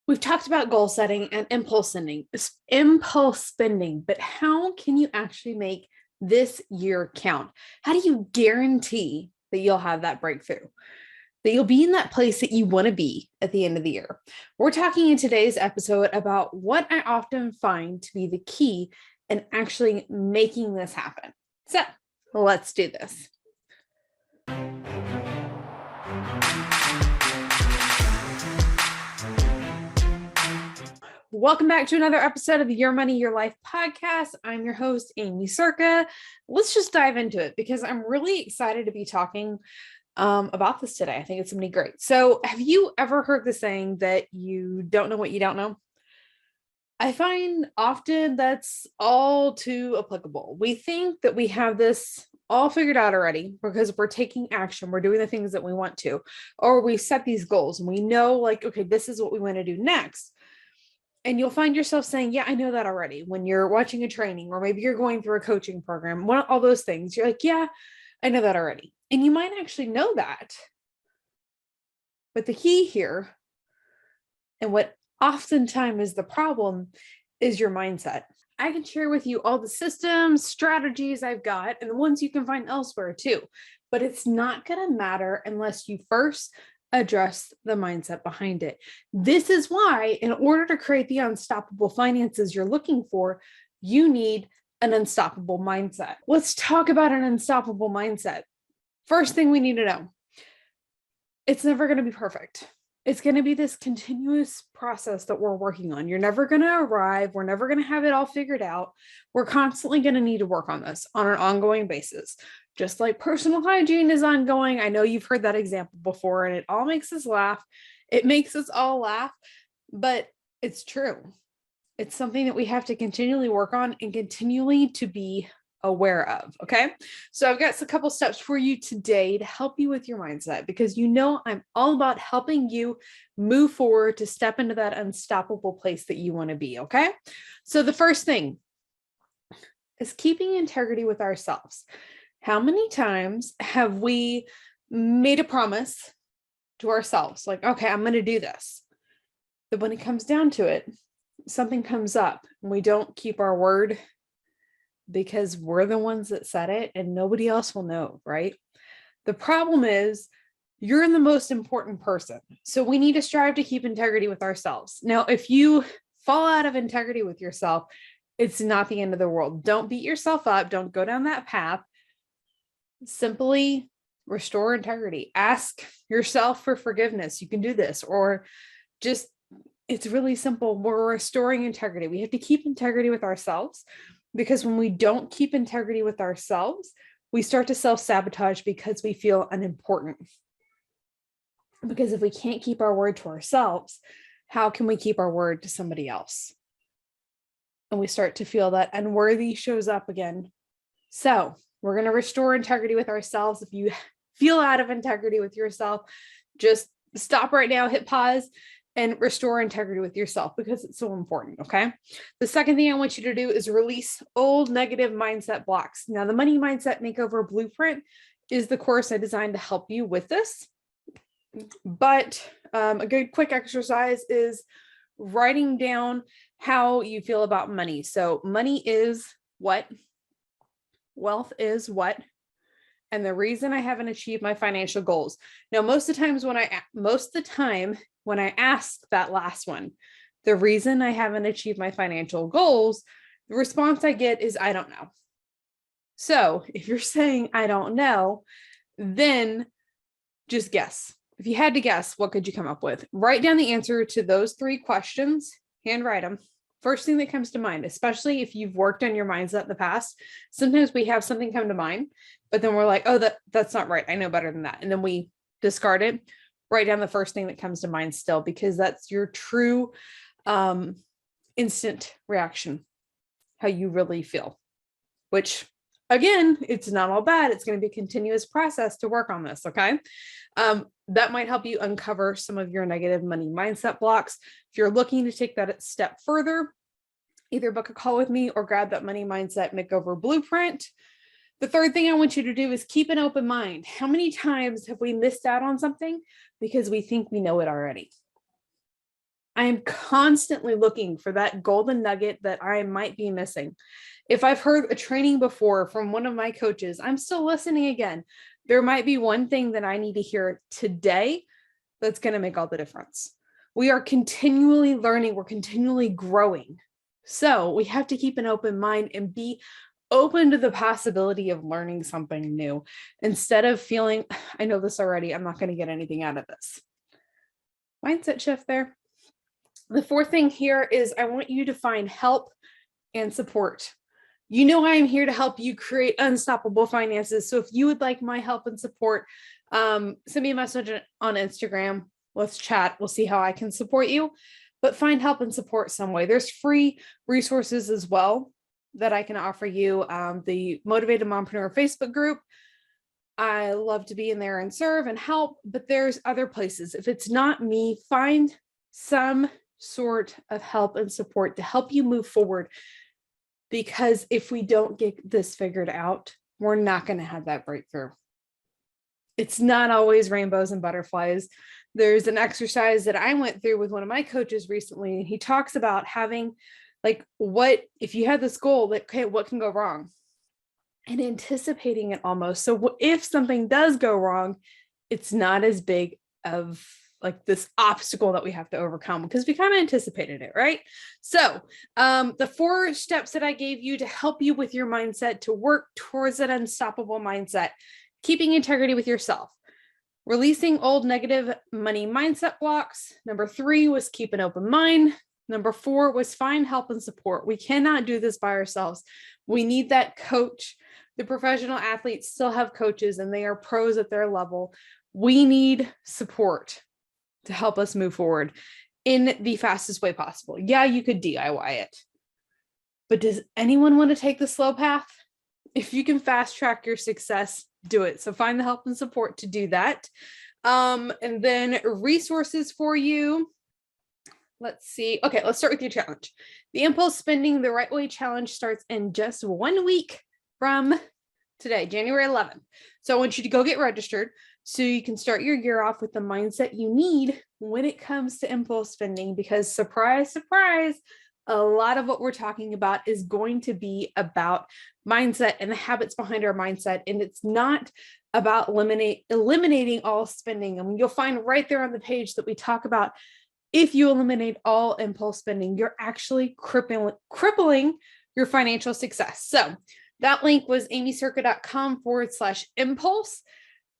We've talked about goal setting and impulse spending, but how can you actually make this year count? How do you guarantee that you'll have that breakthrough? That you'll be in that place that you want to be at the end of the year? We're talking in today's episode about what I often find to be the key in actually making this happen. So let's do this. Welcome back to another episode of the Your Money, Your Life podcast. I'm your host, Aimee Cerka. Let's just dive into it because I'm really excited to be talking about this today. I think it's going to be great. So have you ever heard the saying that you don't know what you don't know? I find often that's all too applicable. We think that we have this all figured out already because we're taking action, we're doing the things that we want to, or we set these goals and we know like, okay, this is what we want to do next. And you'll find yourself saying, yeah, I know that already when you're watching a training, or maybe you're going through a coaching program, all those things. You're like, yeah, I know that already. And you might actually know that. But the key here, and what oftentimes is the problem, is your mindset. I can share with you all the systems, strategies I've got, and the ones you can find elsewhere too. But it's not going to matter unless you first address the mindset behind it. This is why, in order to create the unstoppable finances you're looking for, you need an unstoppable mindset. Let's talk about an unstoppable mindset. First thing we need to know, it's never going to be perfect. It's going to be this continuous process that we're working on. You're never going to arrive. We're never going to have it all figured out. We're constantly going to need to work on this on an ongoing basis. Just like personal hygiene is ongoing. I know you've heard that example before, and it all makes us laugh. It makes us all laugh, but it's true. It's something that we have to continually work on and continually to be aware of. Okay. So I've got a couple steps for you today to help you with your mindset, because you know I'm all about helping you move forward to step into that unstoppable place that you want to be. Okay. So the first thing is keeping integrity with ourselves. How many times have we made a promise to ourselves? Like, okay, I'm going to do this. But when it comes down to it, something comes up and we don't keep our word because we're the ones that said it and nobody else will know, right? The problem is you're the most important person. So we need to strive to keep integrity with ourselves. Now, if you fall out of integrity with yourself, it's not the end of the world. Don't beat yourself up. Don't go down that path. Simply restore integrity. Ask yourself for forgiveness. You can do this, or just, it's really simple. We're restoring integrity. We have to keep integrity with ourselves, because when we don't keep integrity with ourselves, we start to self-sabotage because we feel unimportant. Because if we can't keep our word to ourselves, how can we keep our word to somebody else? And we start to feel that unworthy shows up again. So we're going to restore integrity with ourselves. If you feel out of integrity with yourself, just stop right now, hit pause, and restore integrity with yourself, because it's so important. Okay. The second thing I want you to do is release old negative mindset blocks. Now, the Money Mindset Makeover Blueprint is the course I designed to help you with this. But a good quick exercise is writing down how you feel about money. So money is what, wealth is what, and the reason I haven't achieved my financial goals. Now, most of the time when I ask that last one, the reason I haven't achieved my financial goals, the response I get is, I don't know. So if you're saying, I don't know, then just guess. If you had to guess, what could you come up with? Write down the answer to those 3 questions, handwrite them. First thing that comes to mind, especially if you've worked on your mindset in the past. Sometimes we have something come to mind, but then we're like, oh, that's not right. I know better than that. And then we discard it. Write down the first thing that comes to mind still, because that's your true instant reaction, how you really feel, which again, it's not all bad. It's going to be a continuous process to work on this. Okay. That might help you uncover some of your negative money mindset blocks. If you're looking to take that step further, either book a call with me or grab that Money Mindset Makeover Blueprint. The third thing I want you to do is keep an open mind. How many times have we missed out on something because we think we know it already? I am constantly looking for that golden nugget that I might be missing. If I've heard a training before from one of my coaches, I'm still listening again. There might be one thing that I need to hear today that's going to make all the difference. We are continually learning, we're continually growing. So we have to keep an open mind and be open to the possibility of learning something new instead of feeling, I know this already, I'm not going to get anything out of this. Mindset shift there. The fourth thing here is I want you to find help and support. You know, I am here to help you create unstoppable finances. So if you would like my help and support, send me a message on Instagram. Let's chat. We'll see how I can support you, but find help and support some way. There's free resources as well that I can offer you. The Motivated Mompreneur Facebook group. I love to be in there and serve and help, but there's other places. If it's not me, find some sort of help and support to help you move forward. Because if we don't get this figured out, we're not going to have that breakthrough. It's not always rainbows and butterflies. There's an exercise that I went through with one of my coaches recently, and he talks about having what if you had this goal that, okay, what can go wrong? And anticipating it almost. So if something does go wrong, it's not as big of this obstacle that we have to overcome because we kind of anticipated it, right? So the 4 steps that I gave you to help you with your mindset to work towards an unstoppable mindset: keeping integrity with yourself, releasing old negative money mindset blocks. Number 3 was keep an open mind. Number 4 was find help and support. We cannot do this by ourselves. We need that coach. The professional athletes still have coaches and they are pros at their level. We need support to help us move forward in the fastest way possible. Yeah, you could DIY it, but does anyone want to take the slow path? If you can fast track your success, do it. So find the help and support to do that. And then resources for you. Let's see. Okay, let's start with your challenge. The Impulse Spending the Right Way Challenge starts in just 1 week from today, January 11th. So I want you to go get registered so you can start your year off with the mindset you need when it comes to impulse spending, because surprise, surprise, a lot of what we're talking about is going to be about mindset and the habits behind our mindset. And it's not about eliminating all spending. I mean, you'll find right there on the page that we talk about, if you eliminate all impulse spending, you're actually crippling your financial success. So that link was aimeecerka.com/impulse.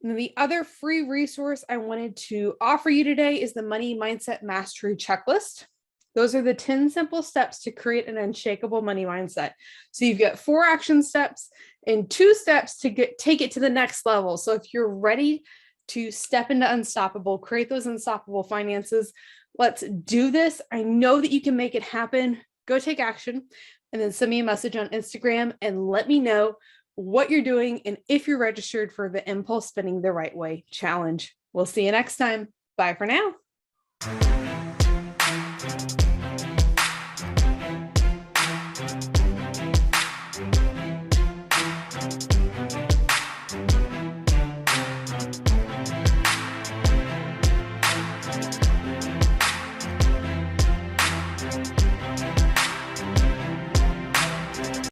And the other free resource I wanted to offer you today is the Money Mindset Mastery Checklist. Those are the 10 simple steps to create an unshakable money mindset. So you've got 4 action steps and 2 steps to take it to the next level. So if you're ready to step into unstoppable, create those unstoppable finances, let's do this. I know that you can make it happen. Go take action and then send me a message on Instagram and let me know what you're doing and if you're registered for the Impulse Spending the Right Way Challenge. We'll see you next time. Bye for now.